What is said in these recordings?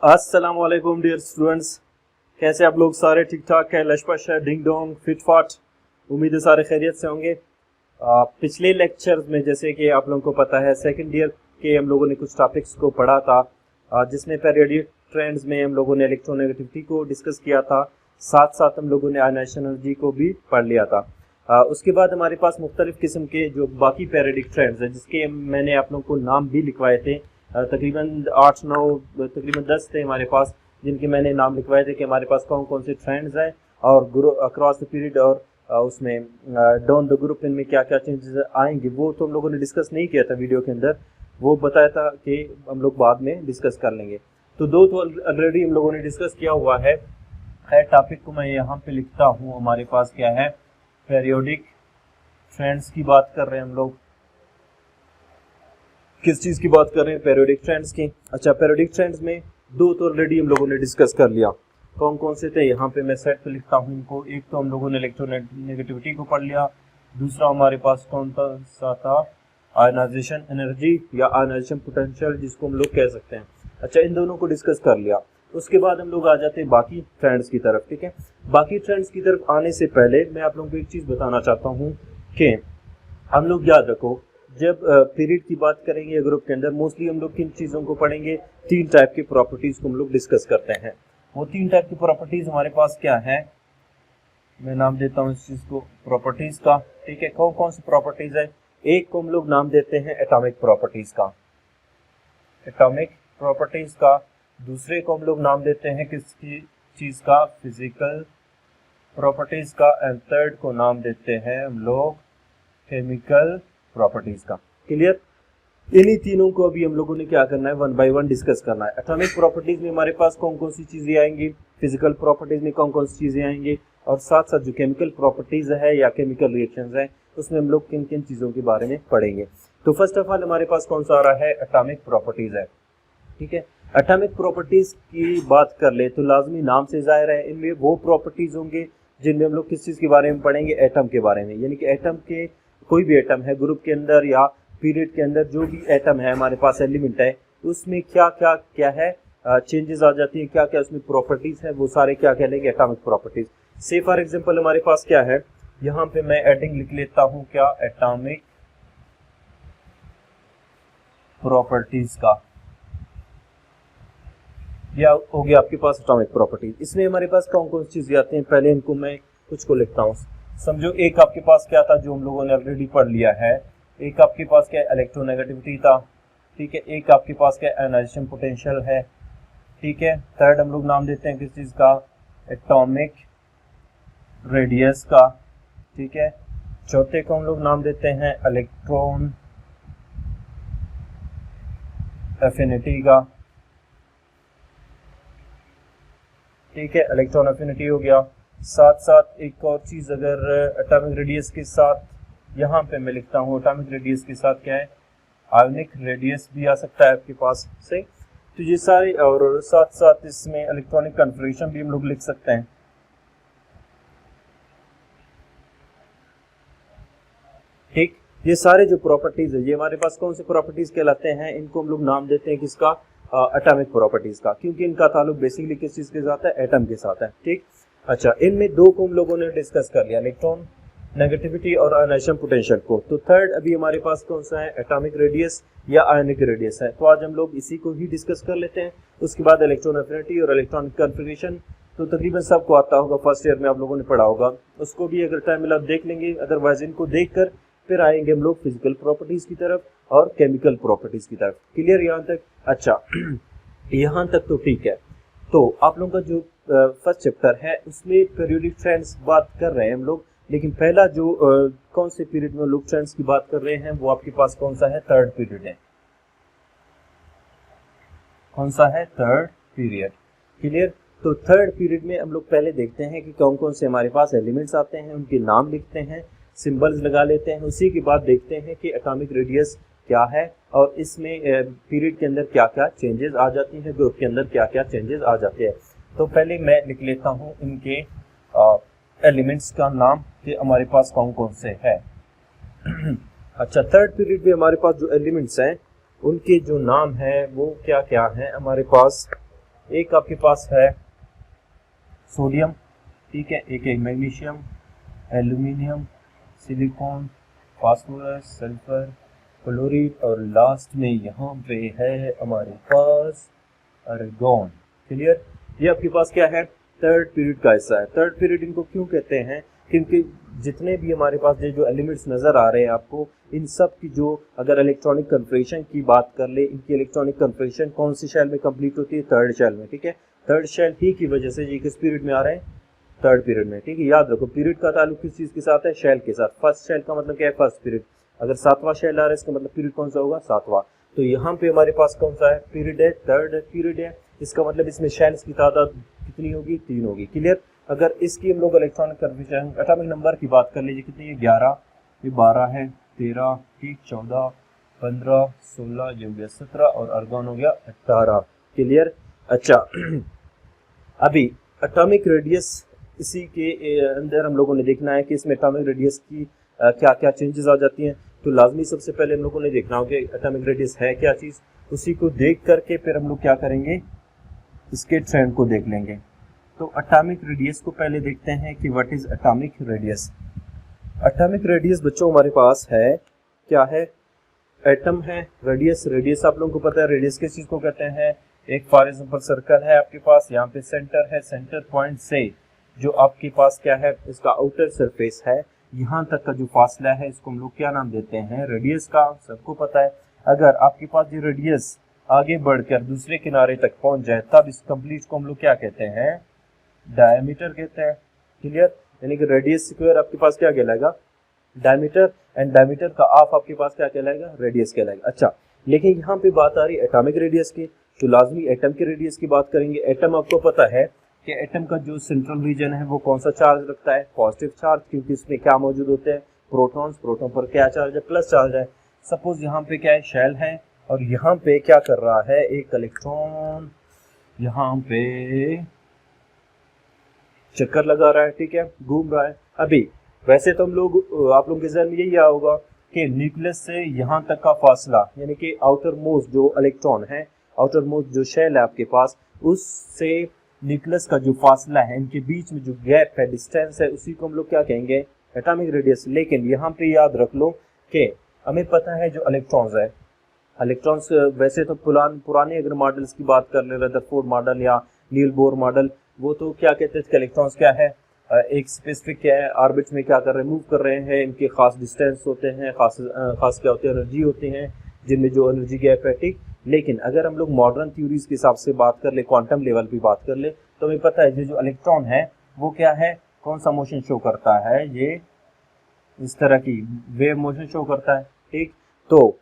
अस्सलाम वालेकुम dear students, कैसे आप लोग सारे ठीक ठाक है? लशपश है, डिंग डोंग फिट फाट। उम्मीद है सारे खैरियत से होंगे। पिछले लेक्चर में जैसे कि आप लोगों को पता है सेकंड ईयर के हम लोगों ने कुछ टॉपिक्स को पढ़ा था, जिसमें पीरियोडिक ट्रेंड्स में हम लोगों ने इलेक्ट्रोनेगेटिविटी को डिस्कस किया था, साथ साथ हम लोगों ने आयनाइजेशन एनर्जी को भी पढ़ लिया था। उसके बाद हमारे पास मुख्तलिफ किस्म के जो बाकी पीरियोडिक ट्रेंड्स हैं जिसके मैंने आप लोगों को नाम भी लिखवाए थे। तकरीबन 8-9 तकरीबन 10 थे हमारे पास, जिनके मैंने नाम लिखवाए थे कि हमारे पास कौन कौन से ट्रेंड्स हैं और अक्रॉस द पीरियड और उसमें डाउन द ग्रुप इनमें क्या क्या चेंजेस आएंगे। वो तो हम लोगों ने डिस्कस नहीं किया था वीडियो के अंदर, वो बताया था कि हम लोग बाद में डिस्कस कर लेंगे। तो दो तो ऑलरेडी हम लोगों ने डिस्कस किया हुआ है। टॉपिक को मैं यहाँ पे लिखता हूँ। हमारे पास क्या है, पीरियोडिक ट्रेंड्स की बात कर रहे हैं हम लोग। किस चीज़ की बात कर रहे हैं? पीरियोडिक ट्रेंड्स की। अच्छा, पीरियोडिक ट्रेंड्स में दो तो ऑलरेडी हम लोगों ने डिस्कस कर लिया। कौन कौन से थे? यहाँ पे मैं सेट पे लिखता हूँ इनको। एक तो हम लोगों ने इलेक्ट्रोनेगेटिविटी को पढ़ लिया, दूसरा हमारे पास कौन सा था, आयनाइजेशन एनर्जी या आयनाइजेशन पोटेंशियल जिसको हम लोग कह सकते हैं। अच्छा, इन दोनों को डिस्कस कर लिया। उसके बाद हम लोग आ जाते हैं बाकी ट्रेंड्स की तरफ। ठीक है, बाकी ट्रेंड्स की तरफ आने से पहले मैं आप लोगों को एक चीज़ बताना चाहता हूँ कि हम लोग याद रखो, जब पीरियड की बात करेंगे ग्रुप के अंदर मोस्टली हम लोग किन चीज़ों को पढ़ेंगे? 3 टाइप की प्रॉपर्टीज़ को हम लोग डिस्कस करते हैं। वो 3 टाइप की प्रॉपर्टीज़ हमारे पास क्या है, मैं नाम देता हूँ इस चीज़ को प्रॉपर्टीज़ का। ठीक है, कौन कौन सी प्रॉपर्टीज़ है? एक को हम लोग नाम देते हैं एटॉमिक प्रॉपर्टीज़ का, एटॉमिक प्रॉपर्टीज़ का। दूसरे को हम लोग नाम देते हैं किसकी चीज़ का, फिजिकल प्रॉपर्टीज़ का। एंड थर्ड को नाम देते हैं हम लोग केमिकल प्रॉपर्टीज का। क्लियर? इन्हीं तीनों को अभी हम लोगों ने क्या करना है, वन बाय वन डिस्कस करना है। एटॉमिक प्रॉपर्टीज में हमारे पास कौन कौन सी चीजें आएंगी, फिजिकल प्रॉपर्टीज में कौन कौन सी चीजें आएंगी, और साथ साथ जो केमिकल प्रॉपर्टीज है या केमिकल रिएक्शंस है उसमें हम लोग किन किन चीजों के बारे में पढ़ेंगे। तो फर्स्ट ऑफ ऑल हमारे पास कौन सा आ रहा है, एटॉमिक प्रॉपर्टीज है। ठीक है, एटॉमिक प्रॉपर्टीज की बात कर ले तो लाजमी नाम से जाहिर है इनमें वो प्रॉपर्टीज होंगे जिनमें हम लोग किस चीज के बारे में पढ़ेंगे, एटम के बारे में। यानी कि एटम के कोई भी एटम है ग्रुप के अंदर या पीरियड के अंदर, जो भी एटम है हमारे पास एलिमेंट है, उसमें क्या क्या क्या है चेंजेस आ जाती है, क्या क्या उसमें प्रॉपर्टीज है, वो सारे क्या कहलेंगे, एटॉमिक प्रॉपर्टीज। से फॉर एग्जांपल हमारे पास क्या है, यहाँ पे मैं एडिंग लिख लेता हूँ क्या, एटॉमिक प्रॉपर्टीज का। या हो गया आपके पास एटॉमिक प्रॉपर्टीज। इसमें हमारे पास कौन कौन सी चीजें आती हैं, पहले इनको मैं कुछ को लिखता हूँ। समझो एक आपके पास क्या था जो हम लोगों ने ऑलरेडी पढ़ लिया है, एक आपके पास क्या इलेक्ट्रोनेगेटिविटी था। ठीक है, एक आपके पास क्या आयनाइजेशन पोटेंशियल है। ठीक है, थर्ड हम लोग नाम देते हैं किस चीज का, एटॉमिक रेडियस का। ठीक है, चौथे को हम लोग नाम देते हैं इलेक्ट्रॉन एफिनिटी का। ठीक है, इलेक्ट्रॉन एफिनिटी हो गया। साथ साथ एक और चीज अगर एटॉमिक रेडियस के साथ, यहाँ पे मैं लिखता हूँ एटॉमिक रेडियस के साथ क्या है, आयोनिक रेडियस भी आ सकता है आपके पास से। तो ये सारे, और साथ साथ इसमें इलेक्ट्रॉनिक कन्फिगरेशन भी हम लोग लिख सकते हैं। ठीक, ये सारे जो प्रॉपर्टीज है ये हमारे पास कौन से प्रॉपर्टीज कहलाते हैं, इनको हम लोग नाम देते हैं किसका, एटॉमिक प्रॉपर्टीज का, क्योंकि इनका ताल्लुक बेसिकली किस चीज के साथ है, एटम के साथ है। ठीक, अच्छा, इनमें दो को हम लोगों ने डिस्कस कर लिया, इलेक्ट्रॉन नेगेटिविटी और आयनाइजेशन पोटेंशियल को। तो थर्ड अभी हमारे पास कौन सा है, एटॉमिक रेडियस या आयोनिक रेडियस है। तो आज हम लोग इसी को ही डिस्कस कर लेते हैं। उसके बाद इलेक्ट्रॉन एफिनिटी और इलेक्ट्रॉनिक कन्फिगरेशन तो तकरीबन सबको आता होगा, फर्स्ट ईयर में आप लोगों ने पढ़ा होगा, उसको भी अगर टाइम मिला देख लेंगे। अदरवाइज इनको देखकर फिर आएंगे हम लोग फिजिकल प्रॉपर्टीज की तरफ और केमिकल प्रॉपर्टीज की तरफ। क्लियर यहाँ तक? अच्छा, यहाँ तक तो ठीक है। तो आप लोगों का जो फर्स्ट चैप्टर है उसमें पीरियोडिक ट्रेंड्स बात कर रहे हैं हम लोग, लेकिन पहला जो कौन से पीरियड में लोग ट्रेंड्स की बात कर रहे हैं वो आपके पास कौन सा है, थर्ड पीरियड है। कौन सा है, थर्ड पीरियड। क्लियर? तो थर्ड पीरियड में हम लोग पहले देखते हैं कि कौन कौन से हमारे पास एलिमेंट्स आते हैं, उनके नाम लिखते हैं, सिंबल्स लगा लेते हैं। उसी के बाद देखते हैं कि एटॉमिक रेडियस क्या है और इसमें पीरियड के अंदर क्या क्या चेंजेस आ जाती हैं, ग्रुप के अंदर क्या क्या चेंजेस आ जाते हैं। तो पहले मैं लिख लेता हूँ इनके एलिमेंट्स का नाम कि हमारे पास कौन कौन से है। अच्छा, थर्ड पीरियड में हमारे पास जो एलिमेंट्स हैं उनके जो नाम है वो क्या क्या हैं हमारे पास, एक आपके पास है सोडियम, ठीक है, एक है magnesium, aluminium, silicon, phosphorus, sulphur, chlorine और लास्ट में यहाँ पे है हमारे पास आर्गन। क्लियर? ये आपके पास क्या है, थर्ड पीरियड का हिस्सा है। थर्ड पीरियड इनको क्यों कहते हैं, क्योंकि जितने भी हमारे पास जो एलिमेंट्स नजर आ रहे हैं आपको, इन सब की जो अगर इलेक्ट्रॉनिक कन्फर्मेशन की बात कर ले, इनकी इलेक्ट्रॉनिक कन्फर्मेशन कौन सी शेल में कंप्लीट होती है, थर्ड शेल में। ठीक है, थर्ड शेल ही की वजह से ये किस पीरियड में आ रहे हैं, थर्ड पीरियड में। ठीक है, याद रखो पीरियड का ताल्लुक किस चीज के साथ है, शेल के साथ। फर्स्ट शेल का मतलब क्या है, फर्स्ट पीरियड। अगर सातवां शेल आ रहा है इसका मतलब पीरियड कौन सा होगा, सातवां। तो यहाँ पे हमारे पास कौन सा है, पीरियड है, थर्ड पीरियड है। इसका मतलब इसमें शेल्स की तादाद कितनी होगी, 3 होगी। क्लियर? अगर इसकी हम लोग इलेक्ट्रॉनिक कन्फर्मेशन एटॉमिक नंबर की बात कर लीजिए, कितनी है, 11, ये 12 है, 13, ठीक, 14, 15, 16, ये हो गया 17 और आर्गन हो गया 18। क्लियर? अच्छा अभी एटॉमिक रेडियस, इसी के अंदर हम लोगों ने देखना है कि इसमें एटॉमिक रेडियस की क्या क्या चेंजेस आ जाती हैं। तो लाजमी सबसे पहले हम लोगों ने देखना होगा कि एटॉमिक रेडियस है क्या चीज़, उसी को देख करके फिर हम लोग क्या करेंगे, इसके ट्रेंड को देख लेंगे। तो एटॉमिक रेडियस को पहले देखते हैं कि what is atomic radius. Atomic radius बच्चों हमारे पास है, क्या है, एटम है, रेडियस, रेडियस आप लोगों को पता है रेडियस किस चीज़ को कहते हैं। एक फॉर एग्जांपल सर्कल है आपके पास, यहाँ पे सेंटर है, सेंटर पॉइंट से जो आपके पास क्या है, इसका आउटर सरफेस है, यहाँ तक का जो फासला है इसको हम लोग क्या नाम देते हैं, रेडियस का। सबको पता है अगर आपके पास ये रेडियस आगे बढ़कर दूसरे किनारे तक पहुंच जाए तब इस कंप्लीट को हम लोग क्या कहते हैं, डायमीटर कहते हैं। क्लियर? यानी कि रेडियस स्क्वायर आपके पास क्या कहलाएगा, डायमीटर, एंड डायमीटर का हाफ आपके पास क्या कहलाएगा, रेडियस कहलाएगा। अच्छा, लेकिन यहाँ पे बात आ रही है एटॉमिक रेडियस की, तो लाजमी एटम के रेडियस की बात करेंगे। एटम आपको पता है कि एटम का जो सेंट्रल रीजन है वो कौन सा चार्ज रखता है, पॉजिटिव चार्ज, क्योंकि इसमें क्या मौजूद होते हैं, प्रोटॉन्स, प्रोटॉन पर क्या चार्ज है, प्लस चार्ज है। सपोज यहाँ पे क्या है, शेल है, और यहाँ पे क्या कर रहा है, एक इलेक्ट्रॉन यहाँ पे चक्कर लगा रहा है, ठीक है, घूम रहा है। अभी वैसे तो हम लोग, आप लोगों के जहन में यही होगा कि न्यूक्लियस से यहाँ तक का फासला, यानी कि आउटर मोस्ट जो इलेक्ट्रॉन है, आउटर मोस्ट जो शेल है आपके पास, उससे न्यूक्लियस का जो फासला है, इनके बीच में जो गैप है, डिस्टेंस है, उसी को हम लोग क्या कहेंगे, एटॉमिक रेडियस। लेकिन यहाँ पे याद रख लो कि हमें पता है जो इलेक्ट्रॉन्स है, इलेक्ट्रॉन्स वैसे तो पुराने अगर मॉडल्स की बात कर ले, रदरफोर्ड मॉडल या नील बोर मॉडल, वो तो क्या कहते थे कि इलेक्ट्रॉन्स क्या है, एक स्पेसिफिक क्या है, ऑर्बिट में क्या कर रहे हैं, मूव कर रहे हैं, इनके खास डिस्टेंस होते हैं, खास क्या होते हैं, एनर्जी होती हैं, जिनमें जो एनर्जी गैप है, ठीक। लेकिन अगर हम लोग मॉडर्न थ्योरीज के हिसाब से बात कर ले, क्वांटम लेवल पे बात कर ले, तो हमें पता है जो इलेक्ट्रॉन है वो क्या है, कौन सा मोशन शो करता है, ये इस तरह की वेव मोशन शो करता है, ठीक। तो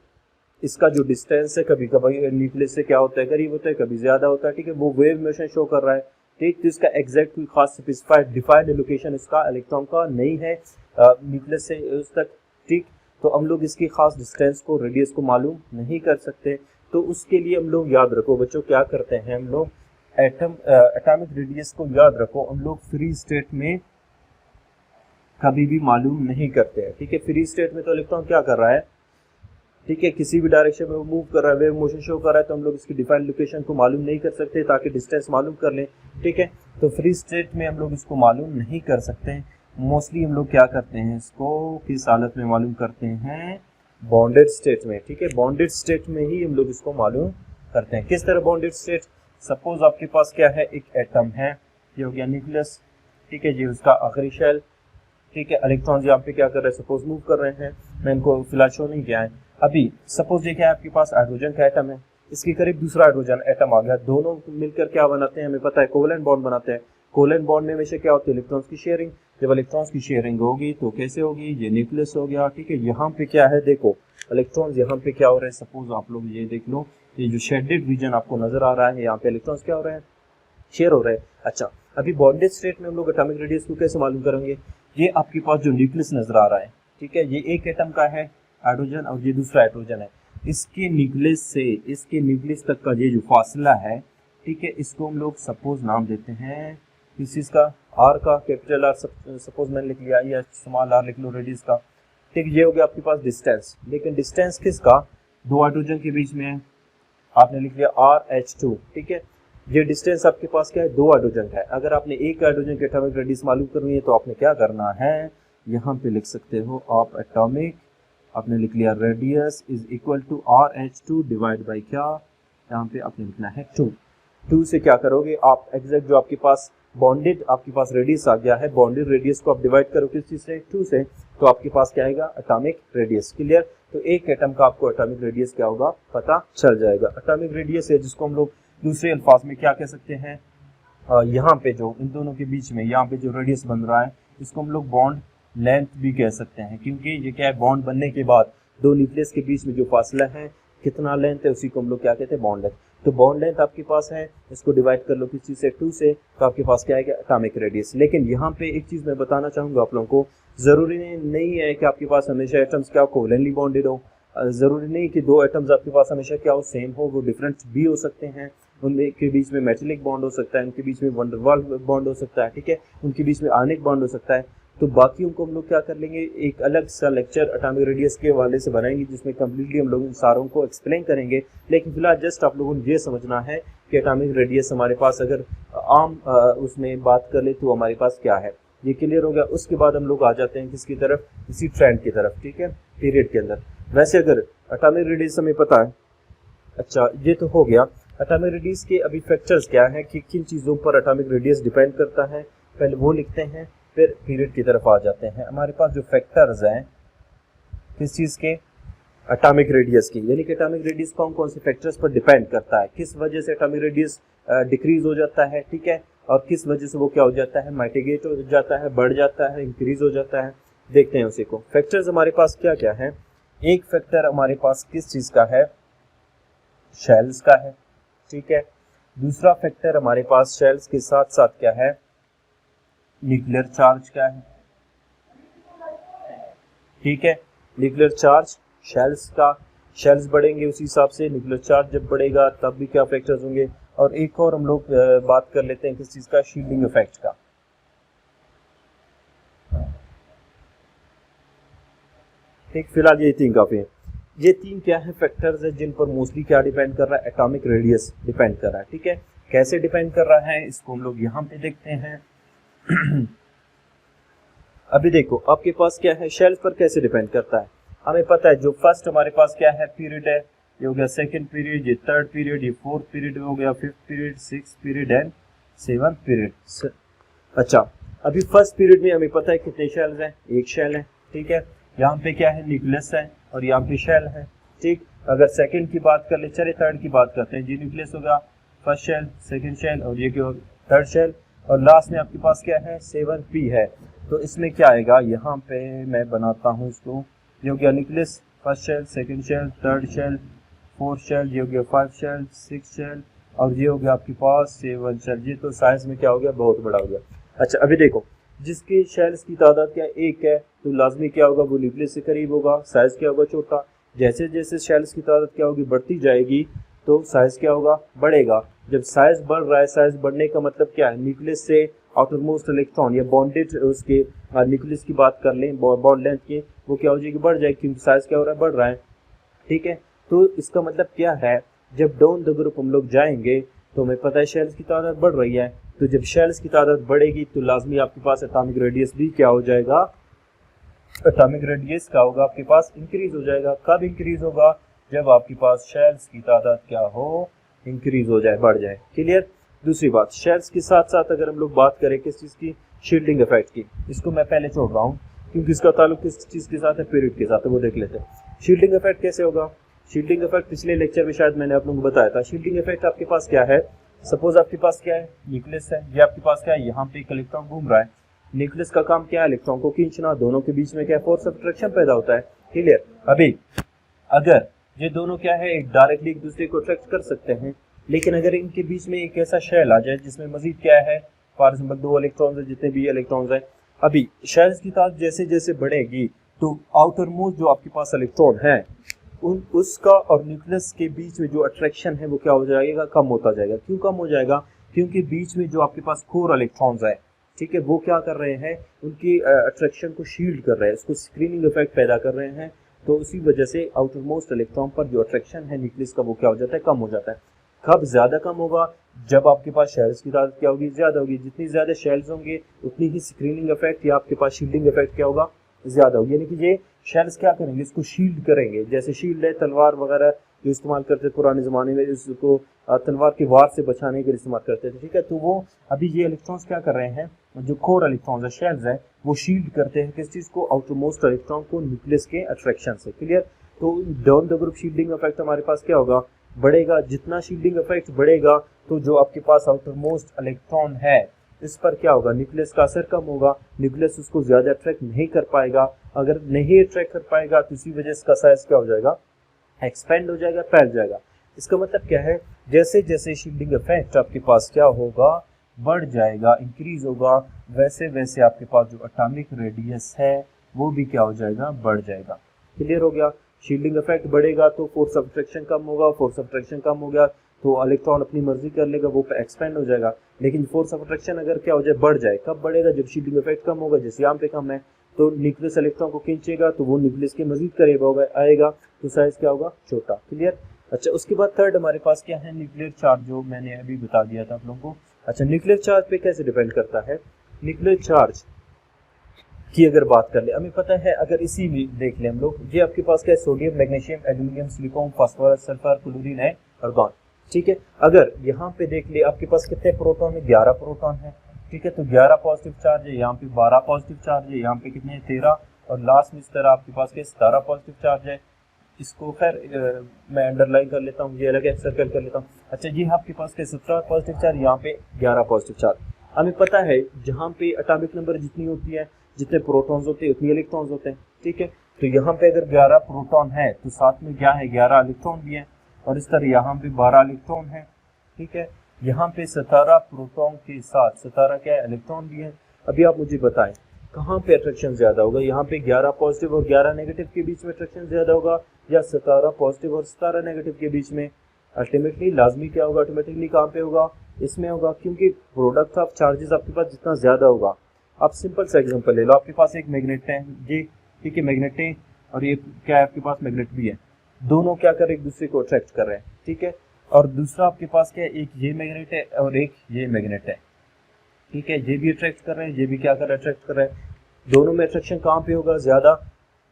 इसका जो डिस्टेंस है, कभी कभी न्यूक्लियस से क्या होता है, करीब होता है, कभी ज्यादा होता है, ठीक है, वो वेव मोशन शो कर रहा है, ठीक। तो इसका एग्जैक्ट कोई खास स्पेसिफाइड डिफाइंड लोकेशन इसका इलेक्ट्रॉन का नहीं है न्यूक्लियस से उस तक, ठीक। तो हम लोग इसकी खास डिस्टेंस को, रेडियस को मालूम नहीं कर सकते। तो उसके लिए हम लोग, याद रखो बच्चों, क्या करते हैं हम लोग, एटॉमिक रेडियस को याद रखो, हम लोग फ्री स्टेट में कभी भी मालूम नहीं करते हैं, ठीक है। फ्री स्टेट में तो इलेक्ट्रॉन क्या कर रहा है, ठीक है, किसी भी डायरेक्शन में वो मूव कर रहा है, वेव मोशन शो कर रहा है, तो हम लोग इसकी डिफाइंड लोकेशन को मालूम नहीं कर सकते ताकि डिस्टेंस मालूम कर लें, ठीक है। तो फ्री स्टेट में हम लोग इसको मालूम नहीं कर सकते। मोस्टली हम लोग क्या करते हैं, इसको किस हालत में मालूम करते हैं, बॉन्डेड स्टेट में, ठीक है। बॉन्डेड स्टेट में ही हम लोग इसको मालूम करते हैं। किस तरह बॉन्डेड स्टेट, सपोज आपके पास क्या है, एक एटम है, ये हो गया न्यूक्लियस, ठीक है, ये उसका आखिरी शेल, ठीक है। इलेक्ट्रॉन्स यहाँ पे क्या कर रहे हैं, सपोज मूव कर रहे हैं, मैं इनको फिलहाल शो नहीं किया है। अभी सपोज देखिए आपके पास हाइड्रोजन का एटम है, इसके करीब दूसरा हाइड्रोजन एटम आ गया, दोनों मिलकर क्या बनाते हैं, हमें पता है कोवेलेंट बॉन्ड बनाते हैं। कोवेलेंट बॉन्ड में हमेशा क्या होती है, इलेक्ट्रॉन्स की शेयरिंग। जब इलेक्ट्रॉन्स की शेयरिंग होगी तो कैसे होगी, ये न्यूक्लियस हो गया, ठीक है। यहाँ पे क्या है, देखो इलेक्ट्रॉन्स यहाँ पे क्या हो रहे हैं, सपोज आप लोग ये देख लो, ये जो शेडेड रीजन आपको नजर आ रहा है, यहाँ पे इलेक्ट्रॉन्स क्या हो रहे हैं, शेयर हो रहे हैं। अच्छा, अभी बॉन्डेड स्टेट में हम लोग एटॉमिक रेडियस को कैसे मालूम करेंगे, ये आपके पास जो न्यूक्लियस नजर आ रहा है, ठीक है, ये एक एटम का है हाइड्रोजन और ये दूसरा हाइड्रोजन है, इसके न्यूक्लियस से इसके न्यूक्लियस तक का ये जो फासला है, ठीक है, इसको हम लोग सपोज नाम देते हैं किस चीज का, आर का, कैपिटल आर, सपोज मैंने लिख लिया, या स्मॉल आर लिख लो रेडियस का, ठीक। ये हो गया आपके पास डिस्टेंस, लेकिन डिस्टेंस किसका, दो हाइड्रोजन के बीच में है, आपने लिख लिया RH2, ठीक है। ये डिस्टेंस आपके पास क्या है, 2 हाइड्रोजन का है। अगर आपने एक हाइड्रोजन के एटॉमिक रेडियस मालूम करनी है तो आपने क्या करना है, यहाँ पे लिख सकते हो आप एटॉमिक, आपने लिख लिया radius is equal to RH2 divide by क्या, यहाँ पे आपने लिखना है 2 से क्या करोगे आप, एग्जैक्ट जो आपके पास बॉन्डेड आपके पास रेडियस आ गया है, बॉन्डेड रेडियस को आप डिवाइड करो किस चीज से, 2 से, तो आपके पास क्या आएगा, एटॉमिक रेडियस। क्लियर। तो एक एटम का आपको एटॉमिक रेडियस क्या होगा पता चल जाएगा। एटॉमिक रेडियस है जिसको हम लोग दूसरे अल्फाज में क्या कह सकते हैं, यहाँ पे जो इन दोनों के बीच में यहाँ पे जो रेडियस बन रहा है इसको हम लोग बॉन्ड लेंथ भी कह सकते हैं, क्योंकि ये क्या है, बॉन्ड बनने के बाद दो न्यूक्लियस के बीच में जो फासला है कितना लेंथ है उसी को हम लोग क्या कहते हैं, बॉन्ड लेंथ। तो बॉन्ड लेंथ आपके पास है, इसको डिवाइड कर लो किस चीज से, 2 से, तो आपके पास क्या आएगा, एटॉमिक रेडियस। लेकिन यहाँ पे एक चीज मैं बताना चाहूंगा आप लोगों को, जरूरी नहीं है कि आपके पास हमेशा एटम्स क्या कोवेलेंटली बॉन्डेड हो, जरूरी नहीं कि दो एटम्स आपके पास हमेशा क्या हो, सेम हो, वो डिफरेंट भी हो सकते हैं। उनके बीच में मेटेलिक बॉन्ड हो सकता है, उनके बीच में वंडरवाल बॉन्ड हो सकता है, ठीक है, उनके बीच में आयनिक बॉन्ड हो सकता है। तो बाकियों को हम लोग क्या कर लेंगे, एक अलग सा लेक्चर एटॉमिक रेडियस के हवाले से बनाएंगे जिसमें कम्प्लीटली हम लोग इन सारों को एक्सप्लेन करेंगे। लेकिन फिलहाल जस्ट आप लोगों ने ये समझना है कि एटॉमिक रेडियस हमारे पास अगर आम उसमें बात कर ले तो हमारे पास क्या है, ये क्लियर हो गया। उसके बाद हम लोग आ जाते हैं किसकी तरफ, इसी ट्रेंड की तरफ, ठीक है, पीरियड के अंदर। वैसे अगर एटॉमिक रेडियस हमें पता है, अच्छा ये तो हो गया एटॉमिक रेडियस के अभी फैक्टर्स क्या है कि किन चीज़ों पर एटॉमिक रेडियस डिपेंड करता है, पहले वो लिखते हैं, फिर पीरियड की तरफ आ जाते हैं। हमारे पास जो फैक्टर्स हैं किस चीज़ के, एटॉमिक रेडियस की, यानी कि एटॉमिक रेडियस कौन कौन से फैक्टर्स पर डिपेंड करता है, किस वजह से एटॉमिक रेडियस डिक्रीज हो जाता है, ठीक है, और किस वजह से वो क्या हो जाता है, माइटिगेट हो जाता है, बढ़ जाता है, इंक्रीज हो जाता है। देखते हैं उसी को। फैक्टर्स हमारे पास क्या क्या है, एक फैक्टर हमारे पास किस चीज़ का है, शेल्स का है, ठीक है। दूसरा फैक्टर हमारे पास शेल्स के साथ साथ क्या है, न्यूक्लियर चार्ज का है, ठीक है, न्यूक्लियर चार्ज शेल्स का, शेल्स बढ़ेंगे उसी हिसाब से न्यूक्लियर चार्ज जब बढ़ेगा तब भी क्या फैक्टर्स होंगे। और एक और हम लोग बात कर लेते हैं किस चीज़ का, शील्डिंग इफेक्ट का। ठीक, फिलहाल ये तीन काफी है। ये तीन क्या है, फैक्टर्स है जिन पर मोस्टली क्या डिपेंड कर रहा है, एटॉमिक रेडियस डिपेंड कर रहा है, ठीक है। कैसे डिपेंड कर रहा है इसको हम लोग यहाँ पे देखते हैं। अभी देखो आपके पास क्या है, शेल्स पर कैसे डिपेंड करता है, हमें पता है जो फर्स्ट हमारे पास क्या है पीरियड है, ये हो गया सेकंड पीरियड, ये थर्ड पीरियड, ये फोर्थ पीरियड हो गया, fifth period, sixth period and seventh period. अच्छा, अभी फर्स्ट पीरियड में हमें पता है कितने शेल्स हैं, एक शेल है, ठीक है, यहाँ पे क्या है, न्यूक्लियस है और यहाँ पे शेल है, ठीक। अगर सेकंड की बात कर ले, चले थर्ड की बात करते हैं, जी न्यूक्लियस होगा, फर्स्ट शेल, सेकंड शेल और ये क्या होगा, थर्ड शेल, और लास्ट में आपके पास क्या है, 7p है। तो इसमें क्या आएगा, यहाँ पे मैं बनाता हूँ इसको, ये हो गया nucleus, first shell, second shell, third shell, fourth shell, ये हो गया 5 शेल, 6 शेल और ये हो गया आपके पास 7 शेल। ये तो साइज में क्या हो गया, बहुत बड़ा हो गया। अच्छा, अभी देखो जिसके शेल्स की तादाद क्या एक है तो लाजमी क्या होगा, वो न्यूक्लियस से करीब होगा, साइज क्या होगा, छोटा। जैसे जैसे शेल्स की तादाद क्या होगी, बढ़ती जाएगी तो साइज क्या होगा, बढ़ेगा। जब साइज बढ़ रहा है, साइज बढ़ने का मतलब क्या है, न्यूक्लियस से आउटर मोस्ट इलेक्ट्रॉन या बॉन्डेड उसके न्यूक्लियस की बात कर लें, बॉन्ड लेंथ की, वो क्या हो जाएगी, बढ़ जाएगी, क्योंकि साइज क्या हो रहा है, बढ़ रहा है, ठीक है। तो इसका मतलब क्या है, जब डाउन द ग्रुप हम लोग जाएंगे तो हमें पता है शेल्स की तादाद बढ़ रही है, तो जब शेल्स की तादाद बढ़ेगी तो लाजमी आपके पास एटॉमिक रेडियस भी क्या हो जाएगा, एटॉमिक रेडियस क्या होगा आपके पास, इंक्रीज हो जाएगा। कब इंक्रीज होगा, जब आपके पास शेल्स की तादाद क्या हो, इंक्रीज हो जाए, बढ़ जाए। क्लियर। दूसरी बात, शेल्स के साथ साथ अगर हम लोग बात करें किस चीज़ की, शील्डिंग इफेक्ट की, इसको मैं पहले छोड़ रहा हूँ क्योंकि इसका ताल्लुक किस चीज़ के साथ है, पीरियड के साथ है, वो देख लेते हैं। शील्डिंग इफेक्ट कैसे होगा, शील्डिंग इफेक्ट पिछले लेक्चर में शायद मैंने आप लोगों को बताया था। शील्डिंग इफेक्ट आपके पास क्या है, सपोज आपके पास क्या है, न्यूक्लियस है, ये आपके पास क्या है, यहाँ पे एक इलेक्ट्रॉन घूम रहा है, न्यूक्लियस का काम क्या है, इलेक्ट्रॉन को खींचना, दोनों के बीच में क्या फोर्स ऑफ अट्रैक्शन पैदा होता है। क्लियर। अभी अगर ये दोनों क्या है, एक डायरेक्टली एक दूसरे को अट्रैक्ट कर सकते हैं, लेकिन अगर इनके बीच में एक ऐसा शेल आ जाए जिसमें मजीद क्या है, फॉर एग्जाम्पल 2 इलेक्ट्रॉन्स है, जितने भी इलेक्ट्रॉन्स हैं, अभी शेल्स की तादाद जैसे जैसे बढ़ेगी तो आउटर मोस्ट जो आपके पास इलेक्ट्रॉन है उसका और न्यूक्लियस के बीच में जो अट्रैक्शन है वो क्या हो जाएगा, कम होता जाएगा। क्यों कम हो जाएगा, क्योंकि बीच में जो आपके पास कोर इलेक्ट्रॉन्स है, ठीक है, वो क्या कर रहे हैं, उनकी अट्रैक्शन को शील्ड कर रहे हैं, उसको स्क्रीनिंग इफेक्ट पैदा कर रहे हैं। तो उसी वजह से आउटर मोस्ट इलेक्ट्रॉन पर जो अट्रैक्शन है न्यूक्लियस का वो क्या हो जाता है, कम हो जाता है। कब ज्यादा कम होगा? जब आपके पास शेल्स की तादाद क्या होगी? ज्यादा होगी। जितनी ज्यादा शेल्स होंगे उतनी ही स्क्रीनिंग इफेक्ट या आपके पास शील्डिंग इफेक्ट क्या होगा? ज्यादा होगी। यानी कि ये शेल्स क्या करेंगे? इसको शील्ड करेंगे। जैसे शील्ड है तलवार वगैरह जो इस्तेमाल करते थे पुराने ज़माने में, इसको तलवार के वार से बचाने के लिए इस्तेमाल करते थे, ठीक है। तो वो अभी ये इलेक्ट्रॉन्स क्या कर रहे हैं, जो कोर इलेक्ट्रॉन्स है, शेल्स है, वो शील्ड करते हैं किस चीज़ को? आउटरमोस्ट इलेक्ट्रॉन को न्यूक्लियस के अट्रैक्शन से। क्लियर? तो down the group shielding effect हमारे पास क्या होगा? बढ़ेगा। जितना शील्डिंग इफेक्ट बढ़ेगा तो जो आपके पास आउटरमोस्ट इलेक्ट्रॉन है इस पर क्या होगा? न्यूक्लियस का असर कम होगा, न्यूक्लियस उसको ज्यादा अट्रैक्ट नहीं कर पाएगा। अगर नहीं अट्रैक्ट कर पाएगा तो इसी वजह से इसका साइज क्या हो जाएगा? एक्सपेंड हो जाएगा, फैल जाएगा। इसका मतलब क्या है? जैसे जैसे शील्डिंग इफेक्ट आपके पास क्या होगा? बढ़ जाएगा, इंक्रीज होगा, वैसे वैसे आपके पास जो एटॉमिक रेडियस है वो भी क्या हो जाएगा? बढ़ जाएगा। क्लियर हो गया? शील्डिंग इफेक्ट बढ़ेगा तो फोर्स ऑफ अट्रैक्शन कम होगा, फोर्स ऑफ अट्रैक्शन कम हो गया तो इलेक्ट्रॉन अपनी मर्जी कर लेगा, वो एक्सपेंड हो जाएगा। लेकिन फोर्स ऑफ अट्रैक्शन अगर क्या हो जाए? बढ़ जाए। कब बढ़ेगा? जब शील्डिंग इफेक्ट कम होगा। जैसे यहाँ पे कम है तो न्यूक्लियस इलेक्ट्रॉन को खींचेगा तो वो न्यूक्लियस के मजीद करीब होगा, आएगा, तो साइज क्या होगा? छोटा। क्लियर? अच्छा, उसके बाद थर्ड हमारे पास क्या है? न्यूक्लियर चार्ज, जो मैंने अभी बता दिया था आप लोगों को। अच्छा, न्यूक्लियर चार्ज पे कैसे डिपेंड करता है? न्यूक्लियर चार्ज की अगर बात कर ले, हमें पता है, अगर इसी में देख ले हम लोग, ये आपके पास क्या है? Sodium, magnesium, aluminium, silicon, phosphorus, sulphur, chlorine है, आर्गन, ठीक है। अगर यहाँ पे देख ले आपके पास कितने प्रोटॉन है? 11 प्रोटॉन है, ठीक है। तो 11 पॉजिटिव चार्ज है, यहाँ पे 12 पॉजिटिव चार्ज है, यहाँ पे कितने हैं? 13, और लास्ट में इस तरह आपके पास क्या? 17 पॉजिटिव चार्ज है। इसको खैर मैं अंडरलाइन कर लेता हूँ, ये अलग सर्कल कर लेता हूँ। अच्छा, ये आपके पास क्या? 17 पॉजिटिव चार्ज, यहाँ पे 11 पॉजिटिव चार्ज। हमें पता है जहाँ पे एटॉमिक नंबर जितनी होती है, जितने प्रोटॉन्स होते हैं उतनी इलेक्ट्रॉन्स होते हैं, ठीक है। तो यहाँ पे अगर 11 प्रोटॉन है तो साथ में क्या है? 11 इलेक्ट्रॉन भी है, और इस तरह यहाँ पे 12 इलेक्ट्रॉन है, ठीक है। यहाँ पे 17 प्रोटॉन के साथ 17 क्या है? इलेक्ट्रॉन भी है। अभी आप मुझे बताएं कहाँ पे अट्रैक्शन ज्यादा होगा? यहाँ पे 11 पॉजिटिव और 11 नेगेटिव के बीच में अट्रैक्शन ज्यादा होगा, या 17 पॉजिटिव और 17 नेगेटिव के बीच में? अल्टीमेटली लाजमी क्या होगा? ऑटोमेटिकली कहाँ पे होगा? इसमें होगा, क्योंकि प्रोडक्ट ऑफ चार्जेस आपके पास जितना ज्यादा होगा। आप सिंपल सा एग्जांपल ले लो, आपके पास एक मैग्नेट है, ये ठीक है, मैग्नेट है, और ये क्या है? आपके पास मैग्नेट भी है। दोनों क्या कर रहे हैं? एक दूसरे को अट्रैक्ट कर रहे हैं, ठीक है। और दूसरा आपके पास क्या है? एक ये मैग्नेट है और एक ये मैग्नेट है, ठीक है। ये भी अट्रैक्ट कर रहे हैं, ये भी क्या कर रहे हैं? अट्रैक्ट कर रहे हैं। दोनों में अट्रैक्शन कहाँ पे होगा? ज्यादा,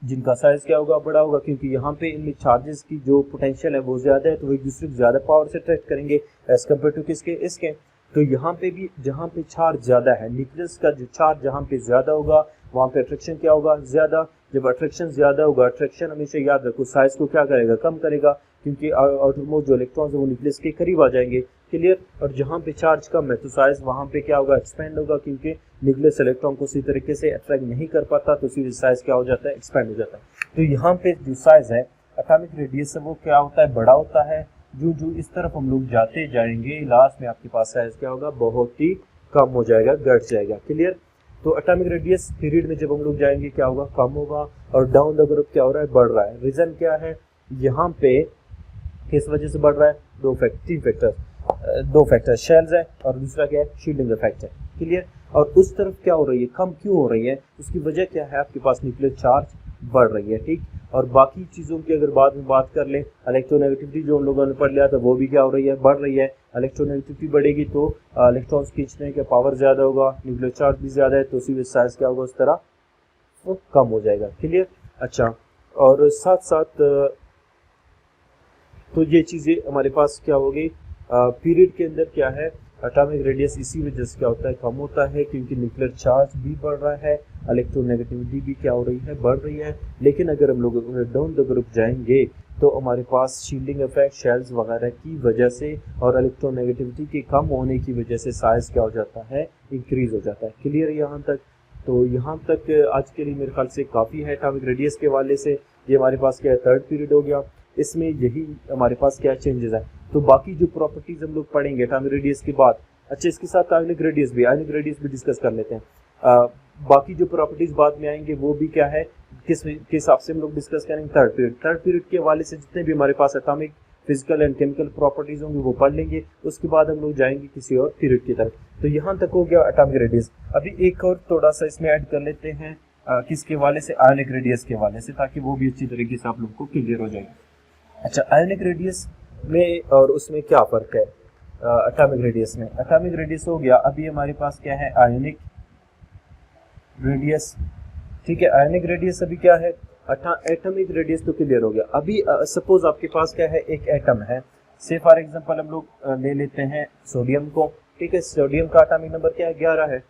जिनका साइज क्या होगा? बड़ा होगा, क्योंकि यहाँ पे इनमें चार्जेस की जो पोटेंशियल है वो ज्यादा है, तो वो एक दूसरे को ज्यादा पावर से अट्रैक्ट करेंगे एज कम्पेयर टू किसके? इसके। तो यहाँ पे भी जहाँ पे चार्ज ज्यादा है, न्यूक्लियस का जो चार्ज जहाँ पे ज्यादा होगा वहाँ पे अट्रैक्शन क्या होगा? ज्यादा। जब अट्रैक्शन ज्यादा होगा, अट्रैक्शन हमेशा याद रखो साइज को क्या करेगा? कम करेगा, क्योंकि आउटरमोस्ट जो इलेक्ट्रॉन्स है वो न्यूक्लियस के करीब आ जाएंगे। क्लियर? और जहाँ पे चार्ज कम है तो साइज वहाँ पे क्या होगा? एक्सपेंड होगा, क्योंकि न्यूक्लियस इलेक्ट्रॉन को उसी तरीके से अट्रैक्ट नहीं कर पाता, तो इसी साइज क्या हो जाता है? एक्सपेंड हो जाता है। तो यहाँ पे जो साइज है एटॉमिक रेडियस है वो क्या होता है? बड़ा होता है। जो इस तरफ हम लोग जाते जाएंगे, लास्ट में आपके पास साइज क्या होगा? बहुत ही कम हो जाएगा, घट जाएगा। क्लियर? तो एटॉमिक रेडियस पीरियड में जब हम लोग जाएंगे क्या होगा? कम होगा। और डाउन द ग्रुप क्या हो रहा है? बढ़ रहा है। रीजन क्या है? यहाँ पे किस वजह से बढ़ रहा है? दो फैक्टर, शेल्स है, और दूसरा क्या है? शील्डिंग इफेक्ट है। क्लियर? और उस तरफ क्या हो रही है? कम क्यों हो रही है? उसकी वजह क्या है? आपके पास न्यूक्लियर चार्ज बढ़ रही है, ठीक। और बाकी चीज़ों की अगर बाद में बात कर ले, इलेक्ट्रोनेगेटिविटी जो हम लोगों ने पढ़ लिया था वो भी क्या हो रही है? बढ़ रही है। इलेक्ट्रोनेगेटिविटी बढ़ेगी तो इलेक्ट्रॉन्स खींचने का पावर ज़्यादा होगा, न्यूक्लियर चार्ज भी ज़्यादा है, तो उसी वजह साइज क्या होगा? उस तरह वो कम हो जाएगा। क्लियर? अच्छा, और साथ साथ तो ये चीज़ें हमारे पास क्या होगी? पीरियड के अंदर क्या है? एटॉमिक रेडियस इसी वजह से क्या होता है? कम होता है, क्योंकि न्यूक्लियर चार्ज भी बढ़ रहा है, इलेक्ट्रोनेगेटिविटी भी क्या हो रही है? बढ़ रही है। लेकिन अगर हम लोग डाउन द ग्रुप जाएंगे तो हमारे पास शील्डिंग इफेक्ट, शेल्स वगैरह की वजह से और इलेक्ट्रोनेगेटिविटी के कम होने की वजह से साइज क्या हो जाता है? इंक्रीज हो जाता है। क्लियर है यहाँ तक? तो यहाँ तक आज के लिए मेरे ख्याल से काफ़ी है एटॉमिक रेडियस के हवाले से। ये हमारे पास क्या है? थर्ड पीरियड हो गया। इसमें यही हमारे पास क्या चेंजेस है। तो बाकी जो प्रॉपर्टीज हम लोग पढ़ेंगे एटॉमिक रेडियस के बाद, अच्छा इसके साथ आयोनिक रेडियस भी डिस्कस कर लेते हैं। बाकी जो प्रॉपर्टीज बाद में आएंगे वो भी क्या है, किस हिसाब से हम लोग डिस्कस करेंगे? थर्ड पीरियड के हवाले से जितने भी हमारे पास atomic, physical and chemical properties होंगी वो पढ़ लेंगे। उसके बाद हम लोग जाएंगे किसी और पीरियड की तरफ। तो यहाँ तक हो गया एटॉमिक रेडियस। अभी एक और थोड़ा सा इसमें ऐड कर लेते हैं, किसके हवाले से? आयोनिक रेडियस के हवाले से, ताकि वो भी अच्छी तरीके से आप लोग को क्लियर हो जाए। अच्छा, आयोनिक रेडियस में और उसमें क्या फ़र्क है एटॉमिक रेडियस में। एटॉमिक रेडियस हो गया, अभी हमारे पास क्या है आयोनिक रेडियस, ठीक है। आयोनिक रेडियस अभी क्या है, एटॉमिक रेडियस तो क्लियर हो गया। अभी सपोज आपके पास क्या है, एक एटम है, से फॉर एग्जांपल हम लोग ले लेते हैं सोडियम को, ठीक है। सोडियम का एटॉमिक नंबर क्या है, 11 है,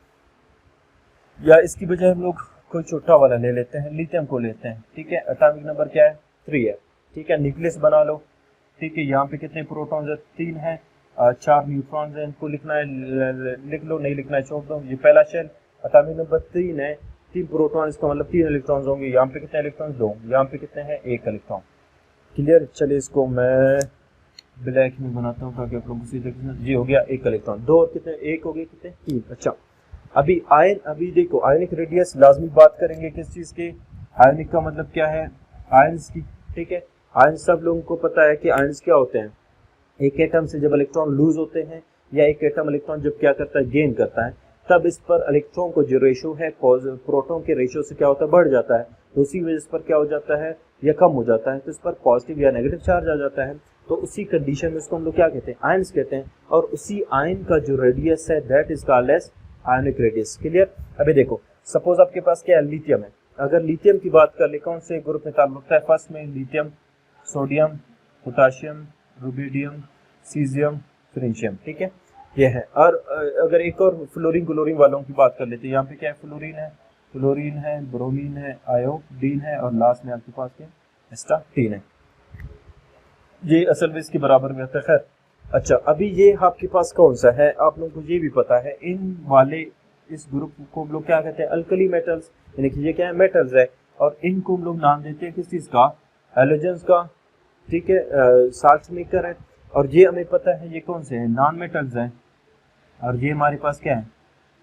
या इसकी बजाय हम लोग कोई छोटा वाला ले लेते हैं, लिथियम को लेते हैं, ठीक है। एटॉमिक नंबर क्या है, 3 है, ठीक है। न्यूक्लियस बना लो, ठीक है। यहाँ पे कितने प्रोटॉन्स है, 3 है, 4 न्यूट्रॉन्स है, इनको लिखना है लिख लो, नहीं लिखना है छोड़ दो। ये पहला शेल एटॉमिक नंबर 3 है, 3 प्रोटॉन, इसका मतलब 3 इलेक्ट्रॉन्स होंगे। यहाँ पे कितने इलेक्ट्रॉन, 2, यहाँ पे कितने हैं, 1 इलेक्ट्रॉन। क्लियर। चलिए इसको मैं ब्लैक में बनाता हूँ ताकि आप लोगों को सीधे, ये हो गया 1 इलेक्ट्रॉन, 2 और कितने, 1 हो गए, कितने, 3। अच्छा, अभी आयन, अभी देखो आयनिक रेडियस लाजमी बात करेंगे किस चीज़ की, आयनिक का मतलब क्या है, आयंस की, ठीक है। आयंस सब लोगों को पता है कि आयंस क्या होते हैं, एक एटम से जब इलेक्ट्रॉन लूज होते हैं या एक एटम इलेक्ट्रॉन जब क्या करता है, गेन करता है, तब इस पर इलेक्ट्रॉन को जो रेशो है प्रोटॉन के रेशो से क्या होता है, बढ़ जाता है। तो उसी वजह से पर क्या हो जाता है, या कम हो जाता है, तो इस पर पॉजिटिव या नेगेटिव चार्ज आ जाता है। तो उसी कंडीशन में इसको हम लोग क्या कहते हैं, आयंस कहते हैं। और उसी आयन का जो रेडियस है that is called as ionic radius. Clear. अभी देखो सपोज आपके पास क्या है, लिथियम है। अगर लिथियम की बात कर ले, कौन से ग्रुप में ताल्लुक रखता है, फर्स्ट में lithium, sodium, potassium, rubidium, caesium, francium, ठीक है, ये है। और अगर एक और फ्लोरीन क्लोरीन वालों की बात कर लेते हैं, यहाँ पे क्या है, फ्लोरीन है, ब्रोमीन है, आयोडीन है, और लास्ट में आपके पास क्या, एस्टाटीन है। ये असल में इसके बराबर में आता है। खैर, अच्छा, अभी ये आपके पास कौन सा है, आप लोगों को ये भी पता है, इन वाले इस ग्रुप को हम लोग क्या कहते हैं, अल्कली मेटल्स, यानी कि ये क्या है, मेटल्स है। और इनको हम लोग नाम देते हैं किस चीज़ का, हैलोजेंस का, ठीक है, साल्ट मेकर है। और ये हमें पता है ये कौन से हैं, नॉन मेटल्स हैं। और ये हमारे पास क्या है,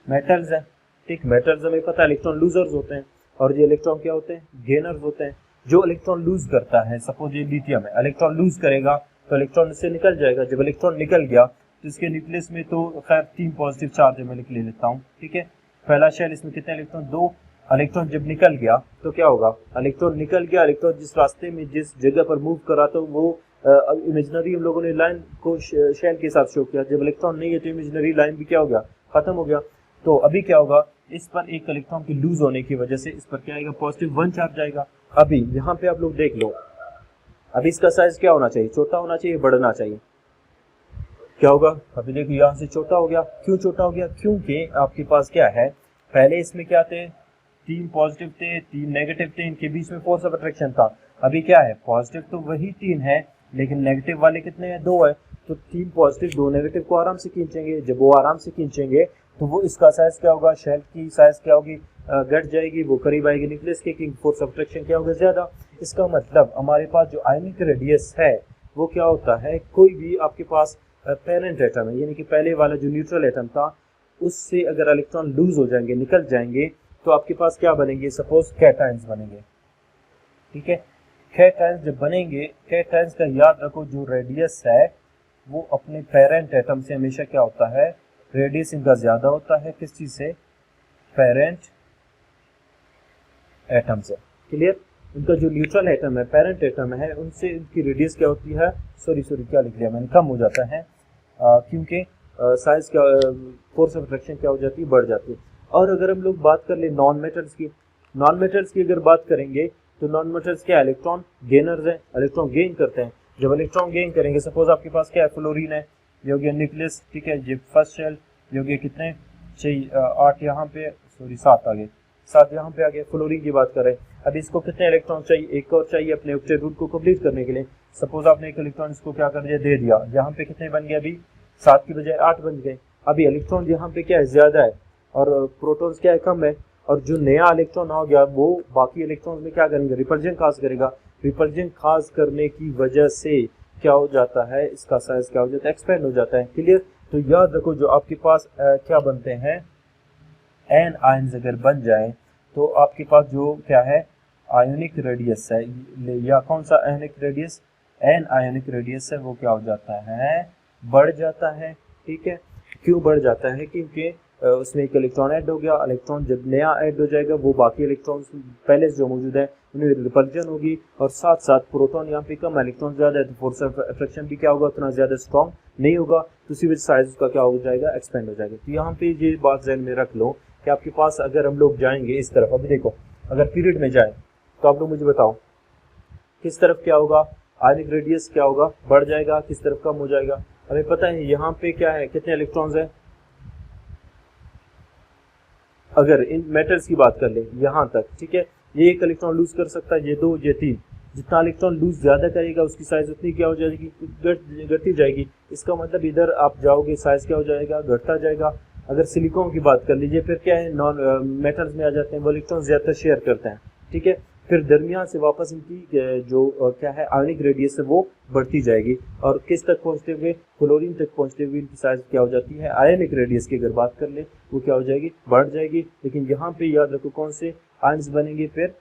मेटल्स है, ठीक। मेटल्स हमें पता है इलेक्ट्रॉन लूजर्स होते हैं, और ये इलेक्ट्रॉन क्या होते हैं, गेनर्स होते हैं। जो इलेक्ट्रॉन लूज करता है, सपोज ये लिथियम है, इलेक्ट्रॉन लूज करेगा तो इलेक्ट्रॉन इससे निकल जाएगा। जब इलेक्ट्रॉन निकल गया तो इसके न्यूक्लियस में तो खैर 3 पॉजिटिव चार्ज है, मैं लिख लेता हूँ, ठीक है। पहला शेल, इसमें कितने इलेक्ट्रॉन, 2। इलेक्ट्रॉन जब निकल गया तो क्या होगा, इलेक्ट्रॉन निकल गया, इलेक्ट्रॉन जिस रास्ते में जिस जगह पर मूव करा तो वो इमेजिनरी हम लोगों ने लाइन को शेल के साथ शो किया। जब इलेक्ट्रॉन नहीं है तो इमेजिनरी लाइन भी क्या हो गया, खत्म हो गया। तो अभी क्या होगा, इस पर एक इलेक्ट्रॉन की लूज होने की वजह से इस पर क्या आएगा, पॉजिटिव 1 चार्ज आएगा। अभी यहाँ पे आप लोग देख लो, अभी इसका साइज क्या होना चाहिए, छोटा होना चाहिए, बढ़ना चाहिए, क्या होगा, अभी देखो यहाँ से छोटा हो गया। क्यों छोटा हो गया, क्योंकि आपके पास क्या है, पहले इसमें क्या थे, 3 पॉजिटिव थे, 3 नेगेटिव थे, इनके बीच में फोर्स ऑफ अट्रैक्शन था। अभी क्या है, पॉजिटिव तो वही 3 है, लेकिन नेगेटिव वाले कितने हैं, 2 है। तो 3 पॉजिटिव 2 नेगेटिव को आराम से खींचेंगे। जब वो आराम से खींचेंगे तो वो इसका साइज क्या होगा, शेल की साइज क्या होगी, घट जाएगी, वो करीब आएगी न्यूक्लियस के, कि फोर्स ऑफ अट्रैक्शन क्या होगा, ज्यादा। इसका मतलब हमारे पास जो आयनिक रेडियस है वो क्या होता है, कोई भी आपके पास पेरेंट एटम है, यानी कि पहले वाला जो न्यूट्रल एटम था उससे अगर इलेक्ट्रॉन लूज हो जाएंगे, निकल जाएंगे, तो आपके पास क्या बनेंगे, सपोज कैटायंस बनेंगे, ठीक है। कैटायंस जब बनेंगे, कैटायंस का याद रखो जो रेडियस है वो अपने पेरेंट एटम से हमेशा क्या होता है, रेडियस इनका ज्यादा होता है, किस चीज से, पेरेंट एटम से। क्लियर। उनका जो न्यूट्रल एटम है, पेरेंट एटम है, उनसे इनकी रेडियस क्या होती है, सॉरी क्या लिख लिया मैंने, कम हो जाता है, क्योंकि साइज क्या, फोर्स ऑफ अट्रैक्शन क्या हो जाती है, बढ़ जाती है। और अगर हम लोग बात कर ले नॉन मेटल्स की, नॉन मेटल्स की अगर बात करेंगे तो नॉन मेटल्स क्या, इलेक्ट्रॉन गेनर्स हैं, इलेक्ट्रॉन गेन करते हैं। जब इलेक्ट्रॉन गेन करेंगे, सपोज आपके पास क्या है, फ्लोरीन है, ये हो गया न्यूक्लियस, ठीक है, ये फर्स्ट शेल, ये हो गया कितने, 8 यहाँ पे, सॉरी 7 आ गए, 7 यहाँ पे आ गए। फ्लोरीन की बात कर रहे हैं। अब इसको कितने इलेक्ट्रॉन चाहिए, एक और चाहिए अपने ऑक्टेट रूट को कंप्लीट करने के लिए। सपोज आपने एक इलेक्ट्रॉन इसको क्या कर दिया, दे दिया, यहाँ पे कितने बन गए, अभी 7 की बजाय 8 बन गए। अभी इलेक्ट्रॉन यहाँ पे क्या है, ज्यादा है, और प्रोटॉन्स क्या है, कम है। और जो नया इलेक्ट्रॉन आ गया वो बाकी इलेक्ट्रॉन्स में क्या करेंगे, रिपल्जन खास करेगा। रिपल्जन खास करने की वजह से क्या हो जाता है, इसका साइज क्या हो जाता है, एक्सपेंड हो जाता है। क्लियर। तो याद रखो जो आपके पास क्या बनते हैं, एन आयंस अगर बन जाए तो आपके पास जो क्या है, आयोनिक रेडियस है, या कौन सा ionic radius, an ionic radius है, वो क्या हो जाता है, बढ़ जाता है। ठीक है। क्यों बढ़ जाता है, क्योंकि उसमें एक इलेक्ट्रॉन ऐड हो गया, इलेक्ट्रॉन जब नया ऐड हो जाएगा वो बाकी इलेक्ट्रॉन्स पहले से जो मौजूद है उनमें रिपल्जन होगी, और साथ साथ प्रोटॉन यहाँ पे कम, इलेक्ट्रॉन ज़्यादा है, तो फोर्स ऑफ अट्रैक्शन भी क्या होगा, उतना ज़्यादा स्ट्रॉन्ग नहीं होगा, तो उसी वजह साइज उसका क्या हो जाएगा, एक्सपेंड हो जाएगा। तो यहाँ पे ये बात ध्यान में रख लो कि आपके पास अगर हम लोग जाएंगे इस तरफ, अभी देखो अगर पीरियड में जाए तो आप लोग मुझे बताओ किस तरफ क्या होगा, आयनिक रेडियस क्या होगा, बढ़ जाएगा, किस तरफ कम हो जाएगा। हमें पता है यहाँ पे क्या है, कितने इलेक्ट्रॉन्स हैं, अगर इन मेटल्स की बात कर ले यहाँ तक, ठीक है, ये एक इलेक्ट्रॉन लूज कर सकता है, ये 2, ये 3, जितना इलेक्ट्रॉन लूज ज्यादा करेगा उसकी साइज उतनी क्या हो जाएगी, घटती जाएगी। इसका मतलब इधर आप जाओगे साइज क्या हो जाएगा, घटता जाएगा। अगर सिलिकॉन की बात कर लीजिए, फिर क्या है, नॉन मेटल्स में आ जाते हैं, वो इलेक्ट्रॉन ज्यादा शेयर करते हैं, ठीक है, फिर दरमियान से वापस इनकी जो क्या है आयनिक रेडियस है वो बढ़ती जाएगी, और किस तक पहुंचते हुए, क्लोरीन तक पहुंचते हुए इनकी साइज क्या हो जाती है, आयनिक रेडियस की अगर बात कर ले वो क्या हो जाएगी, बढ़ जाएगी। लेकिन यहाँ पे याद रखो कौन से आयन्स बनेंगे, फिर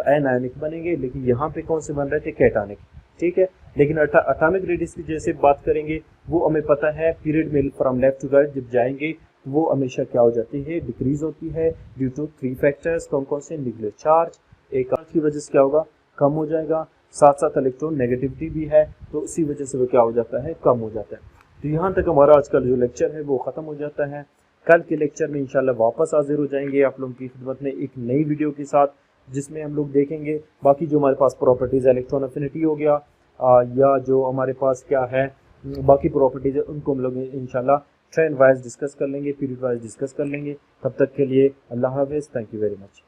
एन आयनिक बनेंगे, लेकिन यहाँ पे कौन से बन रहे थे, कैटानिक, ठीक है। लेकिन एटॉमिक रेडियस की जैसे बात करेंगे वो हमें पता है पीरियड में फ्रॉम लेफ्ट टू राइट जब जाएंगे वो हमेशा क्या हो जाती है, डिक्रीज होती है ड्यू टू 3 फैक्टर्स, कौन कौन से, न्यूक्लियर चार्ज, एक चार्ज की वजह से क्या होगा, कम हो जाएगा, साथ साथ इलेक्ट्रॉन नेगेटिविटी भी है, तो उसी वजह से वो क्या हो जाता है, कम हो जाता है। तो यहाँ तक हमारा आज का जो लेक्चर है वो ख़त्म हो जाता है। कल के लेक्चर में इंशाल्लाह वापस हाजिर हो जाएंगे आप लोगों की खिदमत में एक नई वीडियो के साथ, जिसमें हम लोग देखेंगे बाकी जो हमारे पास प्रॉपर्टीज़, इलेक्ट्रॉन अफिनिटी हो गया या जो हमारे पास क्या है बाकी प्रॉपर्टीज़ है, उनको हम लोग इंशाल्लाह ट्रेंड वाइज डिस्कस कर लेंगे, पीरियड वाइज डिस्कस कर लेंगे। तब तक के लिए अल्लाह हाफ़िज़, थैंक यू वेरी मच।